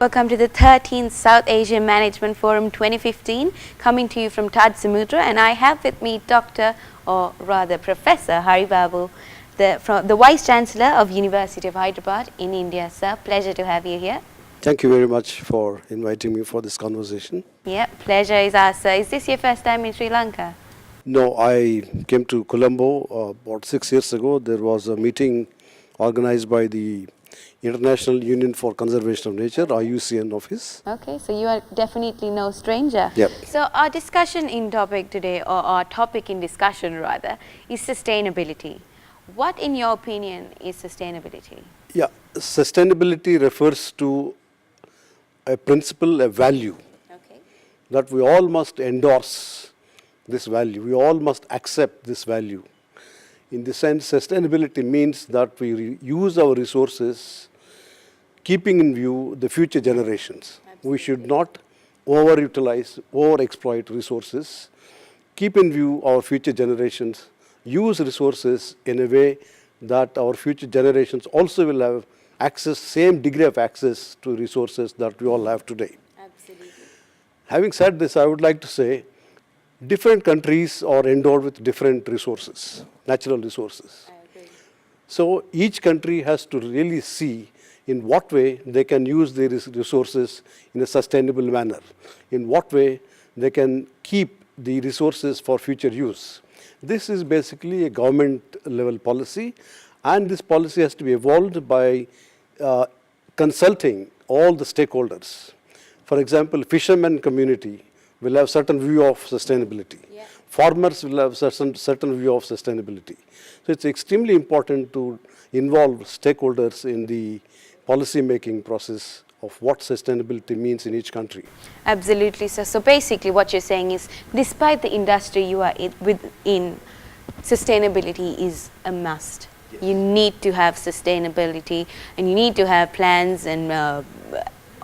Welcome to the 13th South Asian Management Forum 2015, coming to you from Taj Samudra, and I have with me Dr. or rather Professor Haribabu, the Vice Chancellor of University of Hyderabad in India. Sir, pleasure to have you here. Thank you very much for inviting me for this conversation. Yeah, pleasure is ours, sir. Is this your first time in Sri Lanka? No, I came to Colombo about 6 years ago. There was a meeting organized by the International Union for Conservation of Nature, IUCN office. Okay, so you are definitely no stranger. Yep. So our discussion in topic today, or our topic in discussion rather, is sustainability. What, in your opinion, is sustainability? Yeah, sustainability refers to a principle, a value, Okay. that we all must endorse this value. We all must accept this value. In the sense, sustainability means that we use our resources keeping in view the future generations. Absolutely. We should not overutilize, overexploit resources. Keep in view our future generations. Use resources in a way that our future generations also will have access, same degree of access to resources that we all have today. Absolutely. Having said this, I would like to say different countries are endowed with different resources, natural resources. I agree. So each country has to really see in what way they can use their resources in a sustainable manner, in what way they can keep the resources for future use. This is basically a government level policy, and this policy has to be evolved by consulting all the stakeholders. For example, fishermen community will have certain view of sustainability. Yeah. Farmers will have certain view of sustainability. So it's extremely important to involve stakeholders in the policy making process of what sustainability means in each country. Absolutely, sir. So basically what you're saying is, despite the industry you are within, sustainability is a must. Yes. You need to have sustainability, and you need to have plans and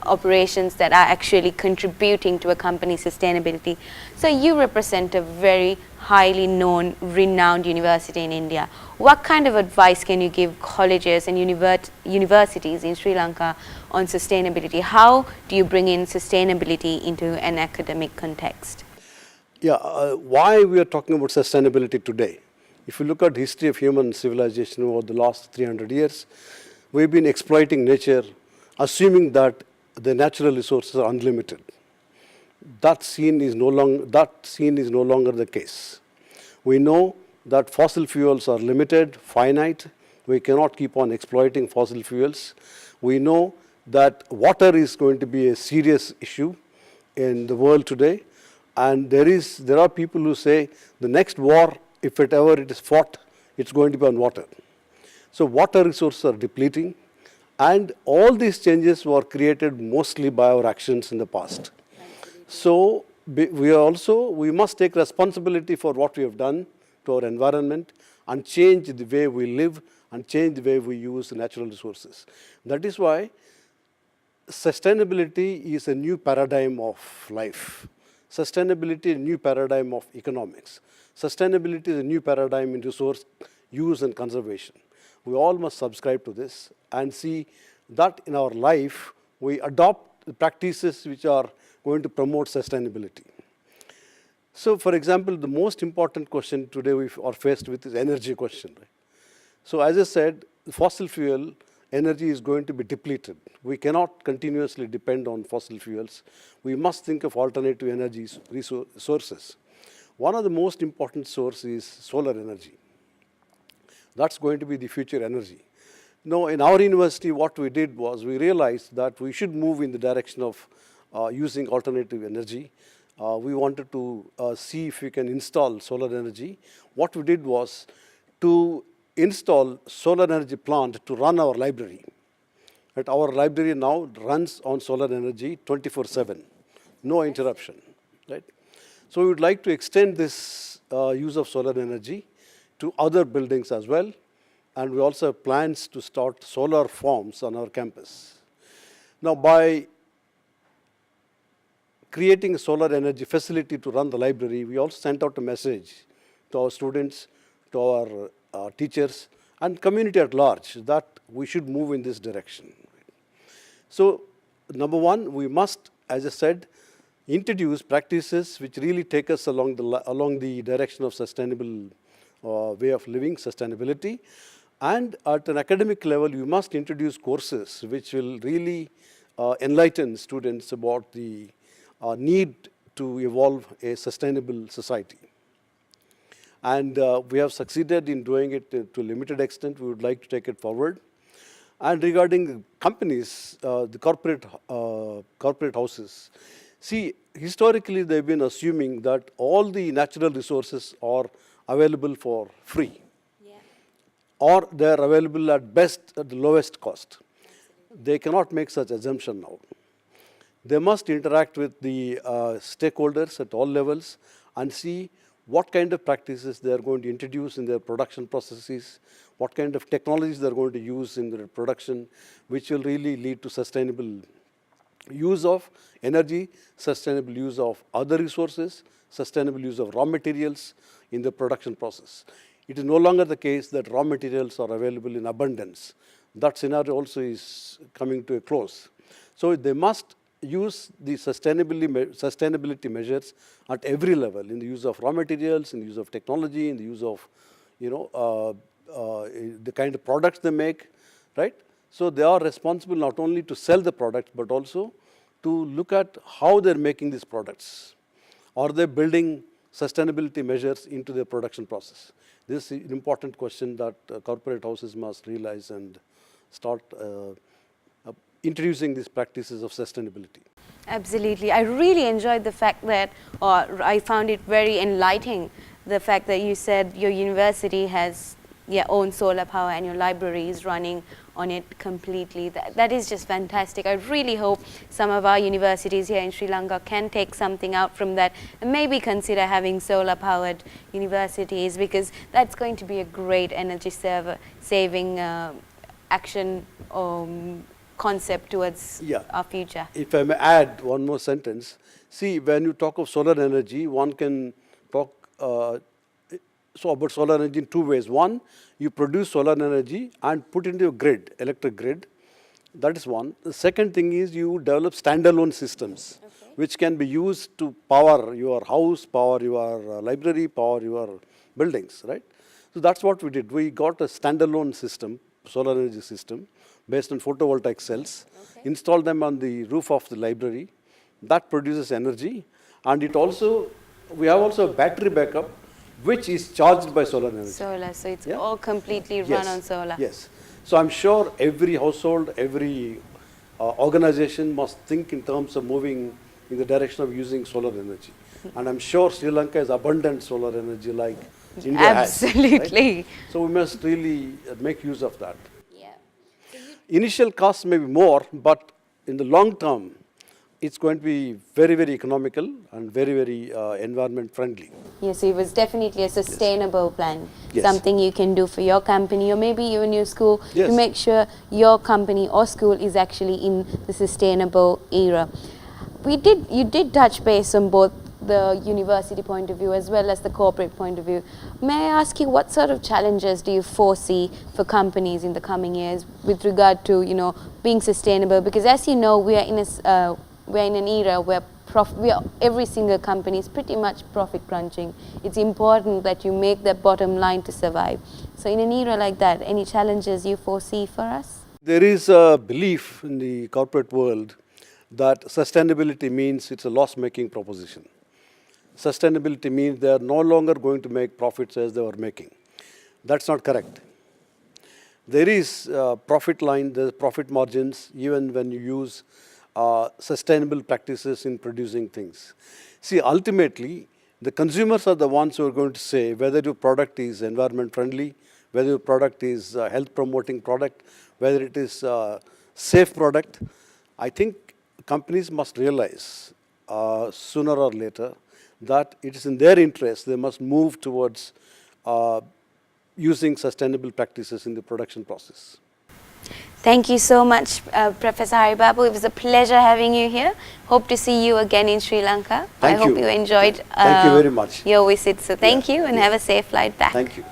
operations that are actually contributing to a company's sustainability. So you represent a very highly known, renowned university in India. What kind of advice can you give colleges and universities in Sri Lanka on sustainability? How do you bring in sustainability into an academic context? Yeah, why we are talking about sustainability today? If you look at the history of human civilization over the last 300 years, we've been exploiting nature, assuming that the natural resources are unlimited. That scene is no longer the case. We know that fossil fuels are limited, finite. We cannot keep on exploiting fossil fuels. We know that water is going to be a serious issue in the world today, and there are people who say the next war, if it is fought, it's going to be on water. So water resources are depleting. And all these changes were created mostly by our actions in the past. So we must take responsibility for what we have done to our environment and change the way we live and change the way we use natural resources. That is why sustainability is a new paradigm of life. Sustainability is a new paradigm of economics. Sustainability is a new paradigm in resource use and conservation. We all must subscribe to this and see that in our life we adopt the practices which are going to promote sustainability. So, for example, the most important question today we are faced with is energy question. Right? So, as I said, fossil fuel energy is going to be depleted. We cannot continuously depend on fossil fuels. We must think of alternative energy sources. One of the most important sources is solar energy. That's going to be the future energy. Now, in our university, what we did was we realized that we should move in the direction of using alternative energy. We wanted to see if we can install solar energy. What we did was to install solar energy plant to run our library. Right? Our library now runs on solar energy 24/7, no interruption. Right? So we would like to extend this use of solar energy to other buildings as well, and we also have plans to start solar farms on our campus. Now, by creating a solar energy facility to run the library, we also sent out a message to our students, to our teachers, and community at large that we should move in this direction. So number one, we must, as I said, introduce practices which really take us along the direction of sustainable way of living, sustainability. And at an academic level, you must introduce courses which will really enlighten students about the need to evolve a sustainable society. And we have succeeded in doing it to a limited extent. We would like to take it forward. And regarding companies, the corporate houses, see, historically they've been assuming that all the natural resources are available for free. Or they are available at best at the lowest cost. They cannot make such assumption now. They must interact with the stakeholders at all levels and see what kind of practices they are going to introduce in their production processes, what kind of technologies they are going to use in their production, which will really lead to sustainable use of energy, sustainable use of other resources, sustainable use of raw materials in the production process. It is no longer the case that raw materials are available in abundance. That scenario also is coming to a close. So they must use the sustainability measures at every level, in the use of raw materials, in the use of technology, in the use of, the kind of products they make, right? So they are responsible not only to sell the product, but also to look at how they're making these products. Are they building sustainability measures into their production process? This is an important question that corporate houses must realize and start introducing these practices of sustainability. Absolutely. I really enjoyed the fact that, or I found it very enlightening, the fact that you said your university has your own solar power and your library is running on it completely. That is just fantastic. I really hope some of our universities here in Sri Lanka can take something out from that and maybe consider having solar powered universities, because that's going to be a great energy saving action concept towards our future. If I may add one more sentence, see, when you talk of solar energy, one can talk about solar energy in two ways. One, you produce solar energy and put into your grid, electric grid. That is one. The second thing is you develop standalone systems, which can be used to power your house, power your library, power your buildings, right? So that's what we did. We got a standalone system, solar energy system, based on photovoltaic cells, installed them on the roof of the library. That produces energy. And it also, we have also a battery backup, which is charged by solar energy. Solar, so it's all completely run on solar. Yes. So I'm sure every household, every organization must think in terms of moving in the direction of using solar energy. And I'm sure Sri Lanka has abundant solar energy like India has. Absolutely. Right? So we must really make use of that. Yeah. Initial costs may be more, but in the long term, it's going to be very, very economical and very, very environment friendly. Yes, it was definitely a sustainable plan, something you can do for your company or maybe even your school to make sure your company or school is actually in the sustainable era. You did touch base on both the university point of view as well as the corporate point of view. May I ask you, what sort of challenges do you foresee for companies in the coming years with regard to, being sustainable? Because as you know, we are in an era where every single company is pretty much profit crunching. It's important that you make the bottom line to survive. So in an era like that, any challenges you foresee for us? There is a belief in the corporate world that sustainability means it's a loss-making proposition. Sustainability means they are no longer going to make profits as they were making. That's not correct. There is profit line, there's profit margins, even when you use sustainable practices in producing things. See, ultimately, the consumers are the ones who are going to say whether your product is environment friendly, whether your product is a health promoting product, whether it is a safe product. I think companies must realize sooner or later that it is in their interest, they must move towards using sustainable practices in the production process. Thank you so much, Professor Haribabu. It was a pleasure having you here. Hope to see you again in Sri Lanka. Thank you. I hope you enjoyed Thank you very much. your visit. So thank you and have a safe flight back. Thank you.